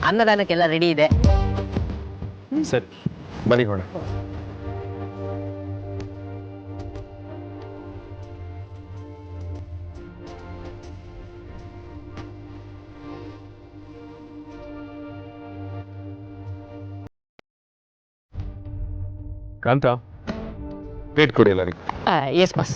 ಅನ್ನದಾನಕ್ಕೆಲ್ಲ ready ಇದೆ. ಸರಿ ಬನ್ನಿ ಹೋಣ. ಕಾಂತ ಪ್ಲೇಟ್ ಕೊಡಿ ಎಲ್ಲರಿಗೂ. Yes boss.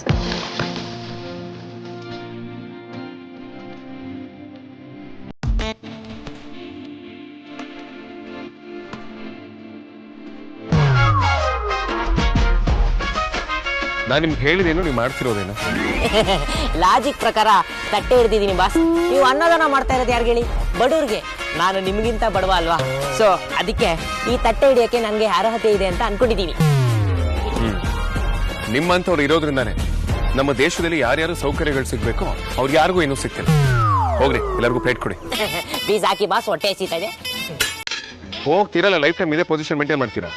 ನಾನು ನಿಮ್ಗೆ ಹೇಳಿದೇನು, ನೀವು ಮಾಡ್ತಿರೋದೇನು? ಲಾಜಿಕ್ ಪ್ರಕಾರ ತಟ್ಟೆ ಹಿಡ್ದಿದ್ದೀನಿ ಬಾಸ್. ನೀವು ಅನ್ನದಾನ ಮಾಡ್ತಾ ಇರೋದು ಯಾರು ಹೇಳಿ? ಬಡವ್ರಿಗೆ. ನಾನು ನಿಮಗಿಂತ ಬಡವ ಅಲ್ವಾ, ಸೊ ಅದಕ್ಕೆ ಈ ತಟ್ಟೆ ಹಿಡಿಯೋಕೆ ನನಗೆ ಅರ್ಹತೆ ಇದೆ ಅಂತ ಅನ್ಕೊಂಡಿದ್ದೀನಿ. ನಿಮ್ಮಂಥವ್ರು ಇರೋದ್ರಿಂದಾನೆ ನಮ್ಮ ದೇಶದಲ್ಲಿ ಯಾರ್ಯಾರು ಸೌಕರ್ಯಗಳು ಸಿಗ್ಬೇಕೋ ಅವ್ರಿಗೆ ಯಾರಿಗೂ ಇನ್ನೂ ಸಿಗ್ತಿಲ್ಲ. ಹೋಗ್ರಿ ಎಲ್ಲರಿಗೂ ಪ್ಲೇಟ್ ಕೊಡಿ. ಬೀಸ್ ಹಾಕಿ ಬಾಸ್, ಹೊಟ್ಟೆ ಹಸಿತಾ ಇದೆ. ಹೋಗ್ತೀರಲ್ಲ, ಲೈಫ್ ಟೈಮ್ ಇದೇ ಪೊಸಿಷನ್ ಮೇಂಟೈನ್ ಮಾಡ್ತೀರಾ?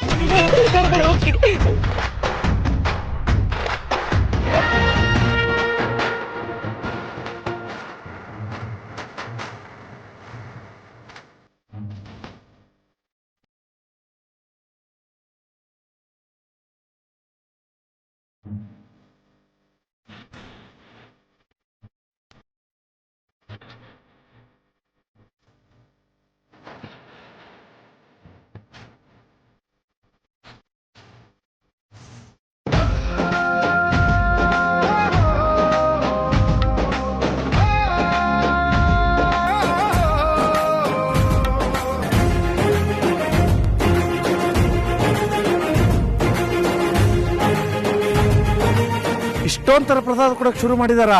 ಇಷ್ಟೊಂಥರ ಪ್ರಸಾದ ಕೊಡಕ್ ಶುರು ಮಾಡಿದಾರ?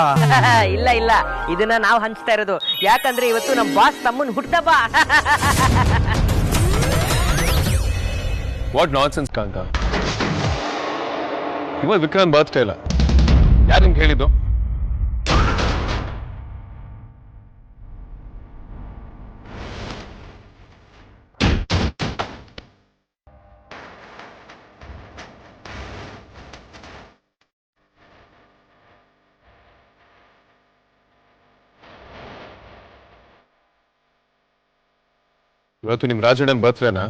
ಇಲ್ಲ ಇಲ್ಲ, ಇದನ್ನ ನಾವು ಹಂಚ್ತಾ ಇರೋದು. ಯಾಕಂದ್ರೆ ಇವತ್ತು ನಮ್ಮ ಬಾಸ್ ತಮ್ಮನ್ ಹುಟ್ಟದಬ್ಬ. ವಾಟ್ ನಾನ್ಸೆನ್ಸ್ ಕಾಂತ, ಇವತ್ತು ವಿಕ್ರಾಂತ್ ಬರ್ತ್ಡೇ ಇಲ್ಲ. ಯಾರು ನಿಮ್ಗೆ ಹೇಳಿದ್ದು? ಇವತ್ತು ನಿಮ್ ರಾಜಣ್ಣನ್ ಬರ್ತ್ಡೇನಾ?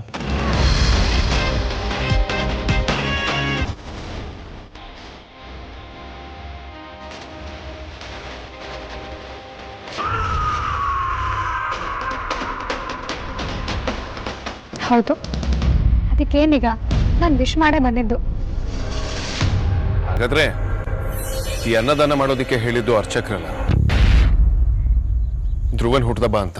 ಹೌದು, ಅದಕ್ಕೇನೀಗ? ನಾನು ವಿಶ್ ಮಾಡೇ ಬಂದಿದ್ದು. ಹಾಗಾದ್ರೆ ಈ ಅನ್ನದಾನ ಮಾಡೋದಿಕ್ಕೆ ಹೇಳಿದ್ದು ಅರ್ಚಕ್ರಲ್ಲ, ಧ್ರುವನ್ ಹುಟ್ಟದಬ್ಬ ಅಂತ.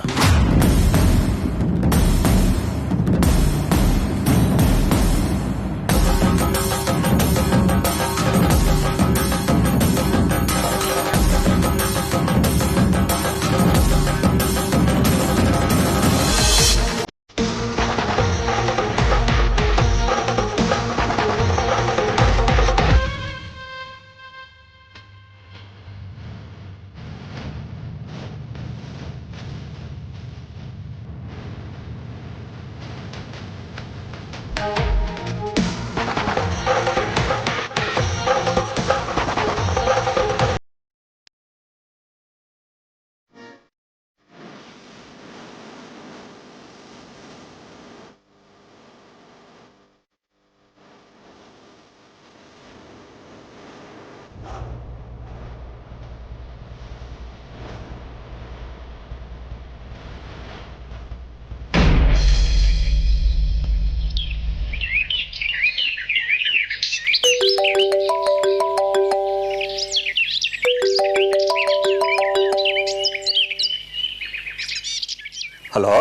ಹಲೋ,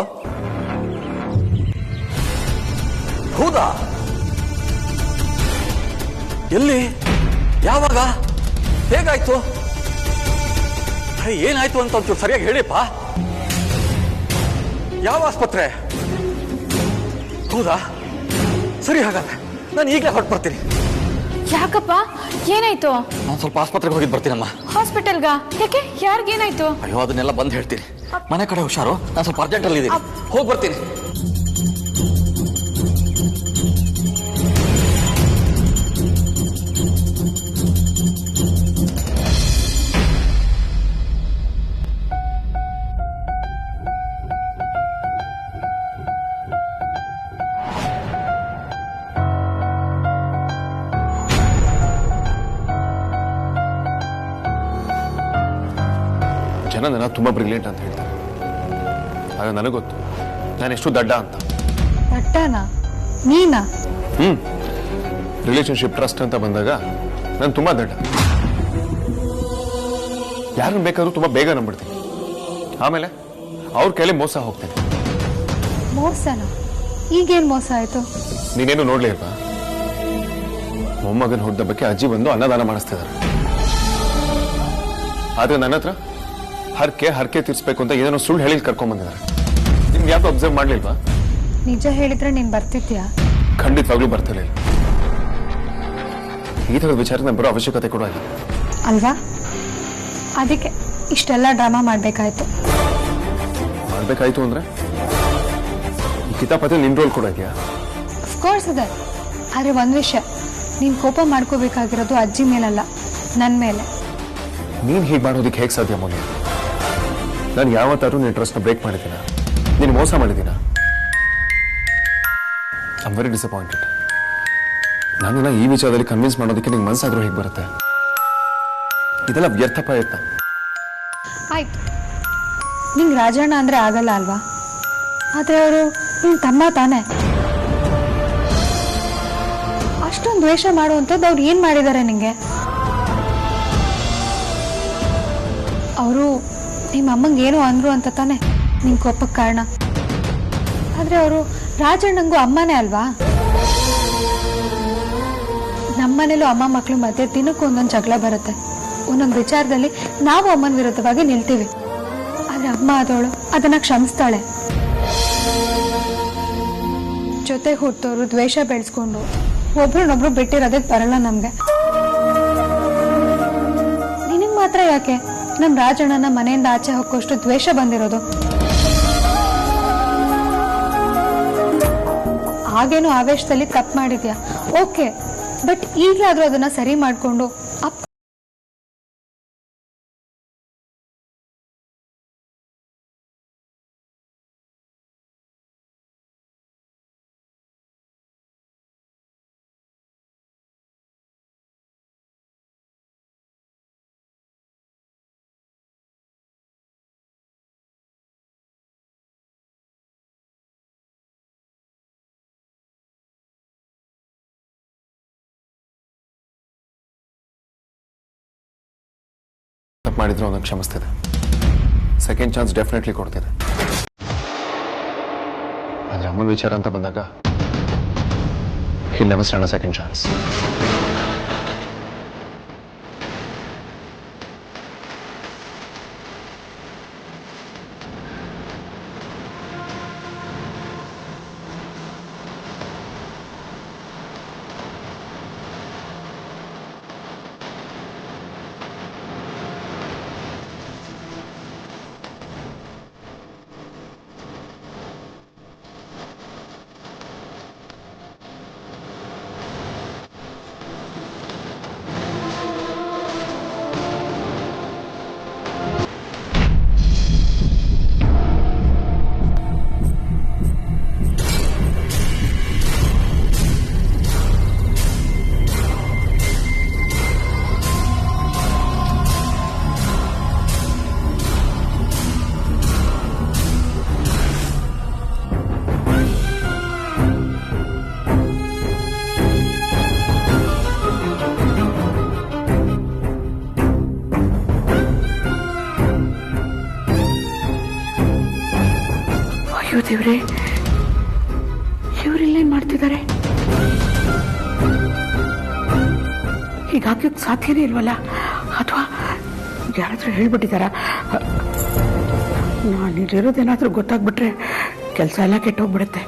ಹೌದಾ? ಎಲ್ಲಿ? ಯಾವಾಗ? ಹೇಗಾಯ್ತು? ಏನಾಯ್ತು ಅಂತ ಒಂಚೂರು ಸರಿಯಾಗಿ ಹೇಳಿಪ್ಪ. ಯಾವ ಆಸ್ಪತ್ರೆ? ಹೌದಾ, ಸರಿ, ಹಾಗಾದ್ರೆ ನಾನು ಈಗಲೇ ಹೊರಟು ಬರ್ತೀನಿ. ಯಾಕಪ್ಪ, ಏನಾಯ್ತು? ನಾನು ಸ್ವಲ್ಪ ಆಸ್ಪತ್ರೆಗೆ ಹೋಗಿದ್ದು ಬರ್ತೀನಮ್ಮ. ಹಾಸ್ಪಿಟಲ್ಗಾ? ಯಾಕೆ? ಯಾರಿಗೇನಾಯ್ತು? ಅಯ್ಯೋ, ಅದನ್ನೆಲ್ಲ ಬಂದು ಹೇಳ್ತೀನಿ. ಮನೆ ಕಡೆ ಹುಷಾರು, ನಾನು ಸ್ವಲ್ಪ ಅರ್ಜೆಂಟಲ್ಲಿ ಇದ್ದೀನಿ. ಹೋಗಿ ಬರ್ತೀನಿ. ಜನ ನನ್ನ ತುಂಬಾ ಬ್ರಿಲಿಯಂಟ್ ಅಂತ ಹೇಳ್ತಾರೆ. ಆಗ ನನಗೊತ್ತು ನಾನು ಎಷ್ಟು ದಡ್ಡ ಅಂತ. ದಡ್ಡನಾ? ನೀನಾ? ರಿಲೇಶನ್ಶಿಪ್ ಟ್ರಸ್ಟ್ ಅಂತ ಬಂದಾಗ ನಾನು ತುಂಬಾ ದಡ್ಡ. ಯಾರನ್ನ ಬೇಕಾದ್ರೂ ತುಂಬಾ ಬೇಗ ನಂಬಿಡ್ತೀನಿ. ಆಮೇಲೆ ಅವ್ರ ಕೈಲಿ ಮೋಸ ಹೋಗ್ತೀನಿ. ಮೋಸನ? ಈಗೇನ್ ಮೋಸ ಆಯ್ತು? ನೀನೇನು ನೋಡ್ಲೇ ಇಲ್ವಾ? ಮೊಮ್ಮಗನ ಹುಟ್ಟದಬ್ಬಕ್ಕೆ ಅಜ್ಜಿ ಬಂದು ಅನ್ನದಾನ ಮಾಡಿಸ್ತಿದ್ದಾರೆ. ಆದ್ರೆ ನನ್ನ ಹತ್ರ ಹರಕೆ ತೀರ್ಸ್ಬೇಕು ಅಂತ ಏನೋ ಸುಳ್ಳು ಹೇಳಿ ಕರ್ಕೊಂಡ್ ಬಂದಿದ್ದಾರೆ. ನಿಮ್ಗೆ ಯಾಕೆ ಅಬ್ಸರ್ವ್ ಮಾಡ್ಲಿಲ್ವಾ? ನಿಜ ಹೇಳಿದ್ರೆ ನೀನ್ ಬರ್ತಿದ್ಯಾ? ಖಂಡಿತವಾಗ್ಲೂ ಬರ್ತಿರ್ಲಿಲ್ಲ. ಈ ಥರದ ವಿಚಾರಕ್ಕೆ ನಾನು ಬರೋ ಅವಶ್ಯಕತೆ ಕೂಡ ಇಲ್ಲ ಅಲ್ವಾ? ಅದಕ್ಕೆ ಇಷ್ಟೆಲ್ಲ ಡ್ರಾಮಾ ಮಾಡ್ಬೇಕಾಯ್ತು. ಮಾಡ್ಬೇಕಾಯ್ತು ಅಂದ್ರೆ ಈ ಕಿತಾಪತಿ ನಿನ್ ರೋಲ್ ಕೂಡ ಇದೆಯಾ? ಅಫ್ಕೋರ್ಸ್ ಇದೆ. ಆದ್ರೆ ಒಂದ್ ವಿಷಯ, ನೀನ್ ಕೋಪ ಮಾಡ್ಕೋಬೇಕಾಗಿರೋದು ಅಜ್ಜಿ ಮೇಲಲ್ಲ, ನನ್ ಮೇಲೆ. ನೀನ್ ಹೀಗೆ ಮಾಡೋದಕ್ಕೆ ಹೇಗೆ ಸಾಧ್ಯ ಮೌಲ್ಯ? ನಾನು ಯಾವತ್ತಾದ್ರೂ ನಿನ್ನ ಟ್ರಸ್ಟ್ನ ಬ್ರೇಕ್ ಮಾಡಿದ್ದೀನ? ನೀನು ಮೋಸ ಮಾಡಿದ್ದೀನ? I am very disappointed. ನನ್ನನ್ನ ಈ ವಿಚಾರದಲ್ಲಿ ಕನ್ವಿನ್ಸ್ ಮಾಡೋದಕ್ಕೆ ನಿಂಗೆ ಮನಸ್ಸಾದ್ರೂ ಹೇಗೆ ಬರುತ್ತೆ? ಇದೆಲ್ಲ ವ್ಯರ್ಥ ಪ್ರಯತ್ನ. ಆಯ್ತು, ನಿಂಗೆ ರಾಜಣ್ಣ ಅಂದ್ರೆ ಆಗಲ್ಲ ಅಲ್ವಾ? ಆದ್ರೆ ಅವರು ನಿನ್ ತಮ್ಮ ತಾನೆ. ಅಷ್ಟೊಂದು ದ್ವೇಷ ಮಾಡುವಂಥದ್ದು ಅವ್ರು ಏನ್ ಮಾಡಿದ್ದಾರೆ ನಿಂಗೆ? ಅವರು ನಿಮ್ಮ ಅಮ್ಮಂಗೆ ಏನೋ ಅಂದ್ರು ಅಂತ ತಾನೆ ನಿನ್ ಕೋಪಕ್ಕೆ ಕಾರಣ. ಆದ್ರೆ ಅವರು ರಾಜಣ್ಣಂಗೂ ಅಮ್ಮನೇ ಅಲ್ವಾ? ನಮ್ಮನೇಲೂ ಅಮ್ಮ ಮಕ್ಕಳು ಮಧ್ಯೆ ದಿನಕ್ಕೂ ಒಂದೊಂದು ಜಗಳ ಬರುತ್ತೆ. ಒಂದೊಂದು ವಿಚಾರದಲ್ಲಿ ನಾವು ಅಮ್ಮನ ವಿರುದ್ಧವಾಗಿ ನಿಲ್ತೀವಿ. ಆದ್ರೆ ಅಮ್ಮ ಆದವಳು ಅದನ್ನ ಕ್ಷಮಿಸ್ತಾಳೆ. ಜೊತೆ ಹುಟ್ಟೋರು ದ್ವೇಷ ಬೆಳೆಸ್ಕೊಂಡು ಒಬ್ರನ್ನೊಬ್ರು ಬಿಟ್ಟಿರೋದಕ್ಕೆ ಬರಲ್ಲ ನಮ್ಗೆ. ನಿನಗ್ ಮಾತ್ರ ಯಾಕೆ ನಮ್ ರಾಜಣ್ಣನ ಮನೆಯಿಂದ ಆಚೆ ಹಾಕೋಷ್ಟು ದ್ವೇಷ ಬಂದಿರೋದು? ಹಾಗೇನು ಆವೇಶದಲ್ಲಿ ತಪ್ಪು ಮಾಡಿದ್ಯಾ, ಓಕೆ. ಬಟ್ ಈಗಲಾದ್ರೂ ಅದನ್ನ ಸರಿ ಮಾಡ್ಕೊಂಡು ಅಪ್ಪ ತಪ್ಪು ಮಾಡಿದ್ರು ಅವನು ಕ್ಷಮಿಸ್ತಿದೆ. ಸೆಕೆಂಡ್ ಚಾನ್ಸ್ ಡೆಫಿನೆಟ್ಲಿ ಕೊಡ್ತಿದೆ. ಆದ್ರೆ ಅಮ್ಮನ ವಿಚಾರ ಅಂತ ಬಂದಾಗ he'll never stand a second chance. ದೇವ್ರೆ, ಇವರಿಲ್ಲೇನ್ ಮಾಡ್ತಿದ್ದಾರೆ? ಹೀಗಾಗಕ್ಕೆ ಸಾಧ್ಯನೇ ಇಲ್ವಲ್ಲ? ಅಥವಾ ಯಾರಾದ್ರೂ ಹೇಳ್ಬಿಟ್ಟಿದಾರ? ನಾನಿಲ್ಲಿರೋದೇನಾದ್ರೂ ಗೊತ್ತಾಗ್ಬಿಟ್ರೆ ಕೆಲಸ ಎಲ್ಲ ಕೆಟ್ಟೋಗ್ಬಿಡುತ್ತೆ.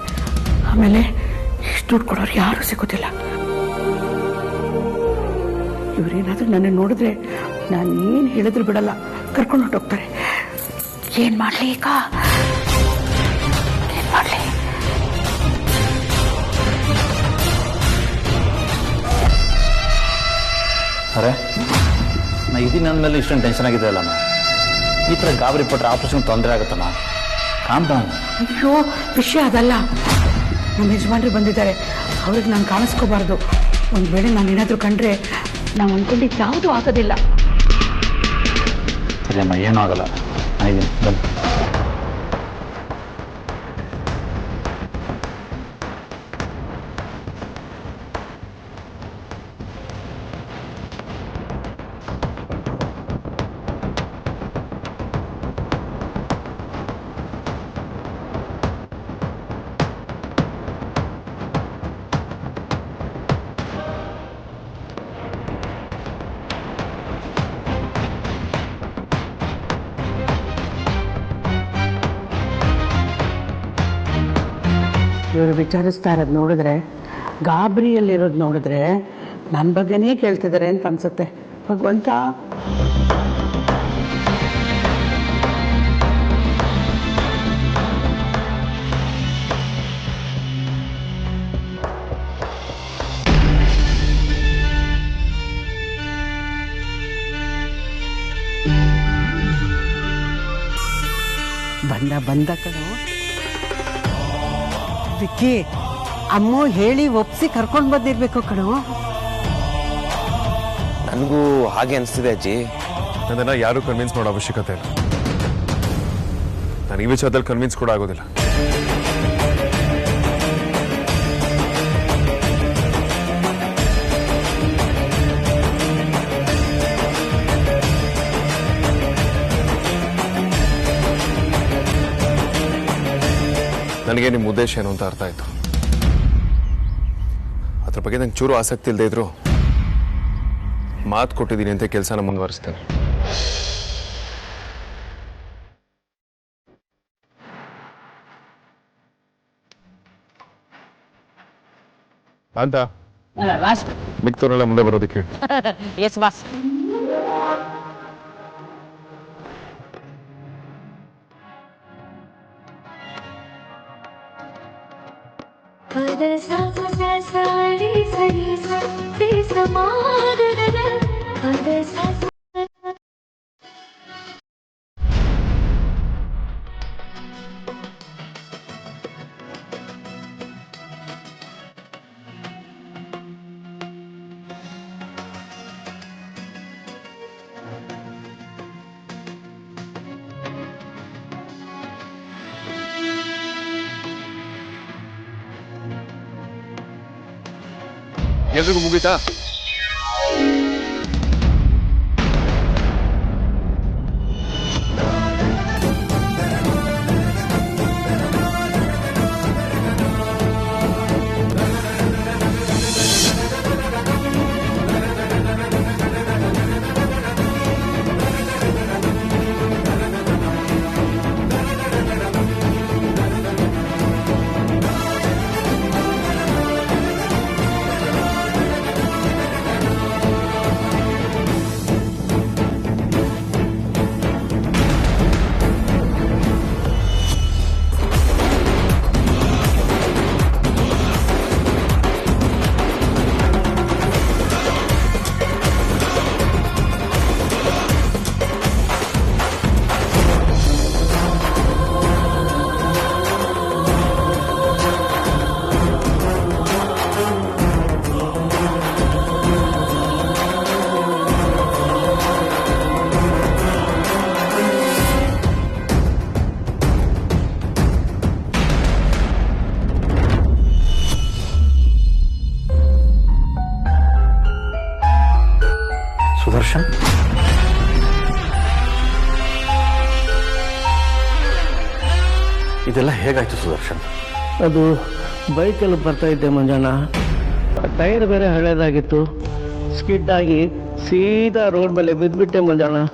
ಆಮೇಲೆ ಇಷ್ಟು ದುಡ್ಡು ಕೊಡೋರು ಯಾರು ಸಿಗೋದಿಲ್ಲ. ಇವರೇನಾದ್ರೂ ನನ್ನ ನೋಡಿದ್ರೆ ನಾನು ಏನು ಹೇಳಿದ್ರು ಬಿಡಲ್ಲ, ಕರ್ಕೊಂಡು ಹೊಟ್ಟೋಗ್ತಾರೆ. ಏನ್ ಮಾಡ್ಲಿ ಈಗ? ಅರೆ, ನಾ ಇದೀನಿ ಅಂದಮೇಲೆ ಇಷ್ಟೊಂದು ಟೆನ್ಷನ್ ಆಗಿದೆ ಅಲ್ಲಮ್ಮ. ಈ ಥರ ಗಾಬರಿ ಪಟ್ಟರೆ ಆಪರೇಷನ್ ತೊಂದರೆ ಆಗುತ್ತಮ್ಮ. Calm down. ಅಯ್ಯೋ, ವಿಷಯ ಅದಲ್ಲ. ನಮ್ಮ ಯಜಮಾನ್ರು ಬಂದಿದ್ದಾರೆ, ಅವ್ರಿಗೆ ನಾನು ಕಾಣಿಸ್ಕೋಬಾರ್ದು. ಒಂದು ವೇಳೆ ನಾನು ಏನಾದರೂ ಕಂಡ್ರೆ ನಾವು ಅಂದ್ಕೊಂಡಿದ್ದು ಯಾವುದೂ ಆಗೋದಿಲ್ಲ. ಸರಿಯಮ್ಮ, ಏನೂ ಆಗಲ್ಲ. ಚೆನ್ನಾಗಿದ್ದೀನಿ ಬನ್ನಿ. ಇವರು ವಿಚಾರಿಸ್ತಾ ಇರೋದು ನೋಡಿದ್ರೆ, ಗಾಬರಿಯಲ್ಲಿರೋದು ನೋಡಿದ್ರೆ ನನ್ನ ಬಗ್ಗೆನೇ ಕೇಳ್ತಿದ್ದಾರೆ ಅಂತ ಅನ್ಸುತ್ತೆ. ಭಗವಂತ, ಬಂದ ಕಣೋ ವಿಕ್ಕಿ. ಅಮ್ಮ ಹೇಳಿ ಒಪ್ಸಿ ಕರ್ಕೊಂಡು ಬಂದಿರ್ಬೇಕು ಕಣೋ. ನನಗೂ ಹಾಗೆ ಅನಿಸ್ತಿದೆ ಅಜ್ಜಿ. ನನ್ನನ್ನು ಯಾರು ಕನ್ವಿನ್ಸ್ ಮಾಡೋ ಅವಶ್ಯಕತೆ ಇಲ್ಲ. ನಾನು ಈ ವಿಚಾರದಲ್ಲಿ ಕನ್ವಿನ್ಸ್ ಕೂಡ ಆಗೋದಿಲ್ಲ. ನನಗೆ ನಿಮ್ಮ ಉದ್ದೇಶ ಏನು ಅಂತ ಅರ್ಥ ಆಯ್ತು. ಅದ್ರ ಬಗ್ಗೆ ನಂಗೆ ಚೂರು ಆಸಕ್ತಿ ಇಲ್ಲದೆ ಇದ್ರು ಮಾತು ಕೊಟ್ಟಿದ್ದೀನಿ ಅಂತ ಕೆಲಸನ ಮುಂದುವರಿಸ್ತೇನೆ. ಅಂತ ಮಿಕ್ತವರೆಲ್ಲ ಮುಂದೆ ಬರೋದಕ್ಕೆ ಎಸ್ ಬಾಸ್. ಎಲ್ರಿಗೂ ಮುಗೀತಾ? ಸುದರ್ಶನ್, ಇದೆಲ್ಲ ಹೇಗಾಯ್ತು ಸುದರ್ಶನ್? ಅದು ಬೈಕಲ್ಲಿ ಬರ್ತಾ ಇದ್ದೆ ಮಂಜಣ್ಣ. ಟೈರ್ ಬೇರೆ ಹಳೇದಾಗಿತ್ತು. ಸ್ಕಿಡ್ ಆಗಿ ಸೀದಾ ರೋಡ್ ಮೇಲೆ ಬಿದ್ದುಬಿಟ್ಟೆ ಮಂಜಣ್ಣ.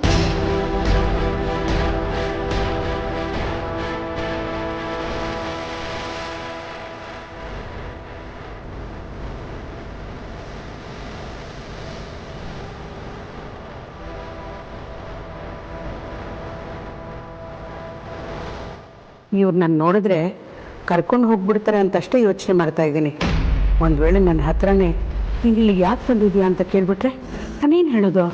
ಇವ್ರು ನಾನು ನೋಡಿದ್ರೆ ಕರ್ಕೊಂಡು ಹೋಗ್ಬಿಡ್ತಾರೆ ಅಂತಷ್ಟೇ ಯೋಚನೆ ಮಾಡ್ತಾ ಇದ್ದೀನಿ. ಒಂದು ವೇಳೆ ನನ್ನ ಹತ್ರನೇ ನೀನು ಇಲ್ಲಿ ಯಾಕೆ ಬಂದಿದ್ಯಾ ಅಂತ ಕೇಳಿಬಿಟ್ರೆ ನಾನೇನು ಹೇಳೋದು?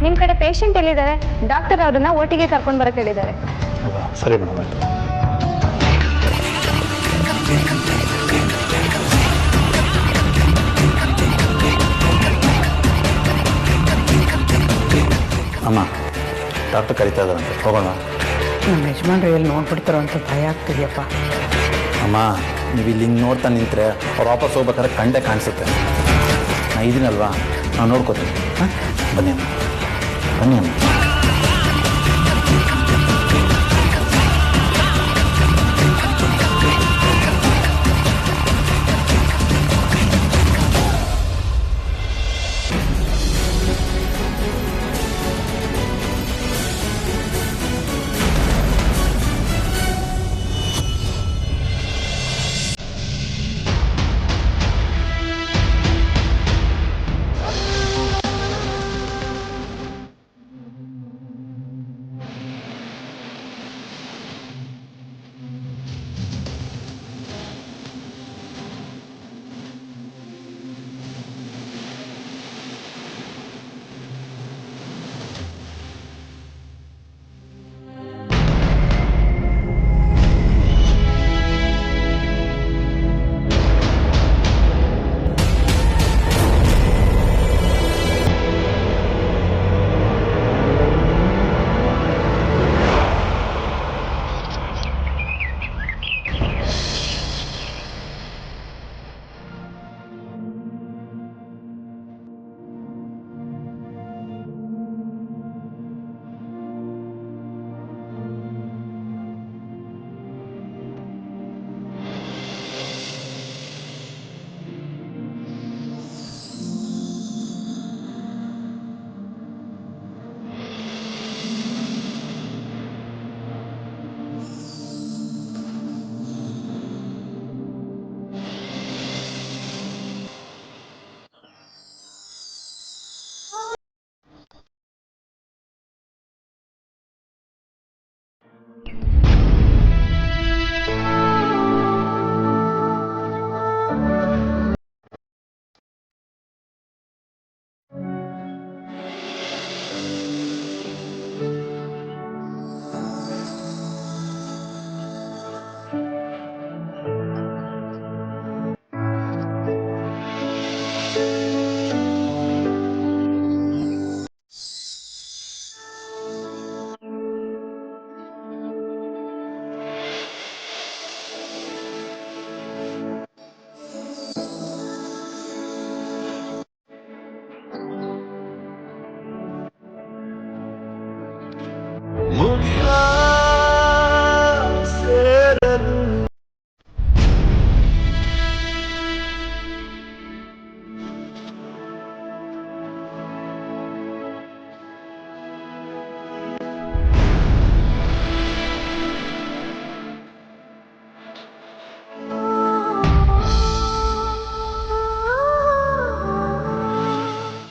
ನಿಮ್ಮ ಕಡೆ ಪೇಷಂಟ್ ಎಲ್ಲಿದ್ದಾರೆ? ಡಾಕ್ಟರ್ ಅವ್ರನ್ನ ಒಟ್ಟಿಗೆ ಕರ್ಕೊಂಡು ಬರಕ್ಕೆ ಹೇಳಿದ್ದಾರೆ. ಹೌದಾ? ಸರಿ ಮೇಡಮ್ ಆಯಿತು. ಅಮ್ಮ ಡಾಕ್ಟರ್ ಕರಿತಾ ಇದ್ದಾರಂತೆ, ಹೋಗೋಣ. ನಮ್ಮ ಯಜಮಾನ್ರು ಎಲ್ಲಿ ನೋಡ್ಬಿಡ್ತಾರೋ ಅಂತ ಭಯ ಆಗ್ತಿದೆಯಪ್ಪ. ಅಮ್ಮ ನೀವು ಇಲ್ಲಿ ಹಿಂಗೆ ನೋಡ್ತಾ ನಿಂತರೆ ಅವ್ರು ವಾಪಸ್ ಹೋಗ್ಬೇಕಾದ್ರೆ ಕಂಡೆ ಕಾಣಿಸುತ್ತೆ. ನಾನು ಇದೀನಲ್ವಾ, ನಾನು ನೋಡ್ಕೋತೀನಿ. ಹಾಂ, ಬನ್ನಿ ಅಮ್ಮ, ಬನ್ನಿ ಅಮ್ಮ.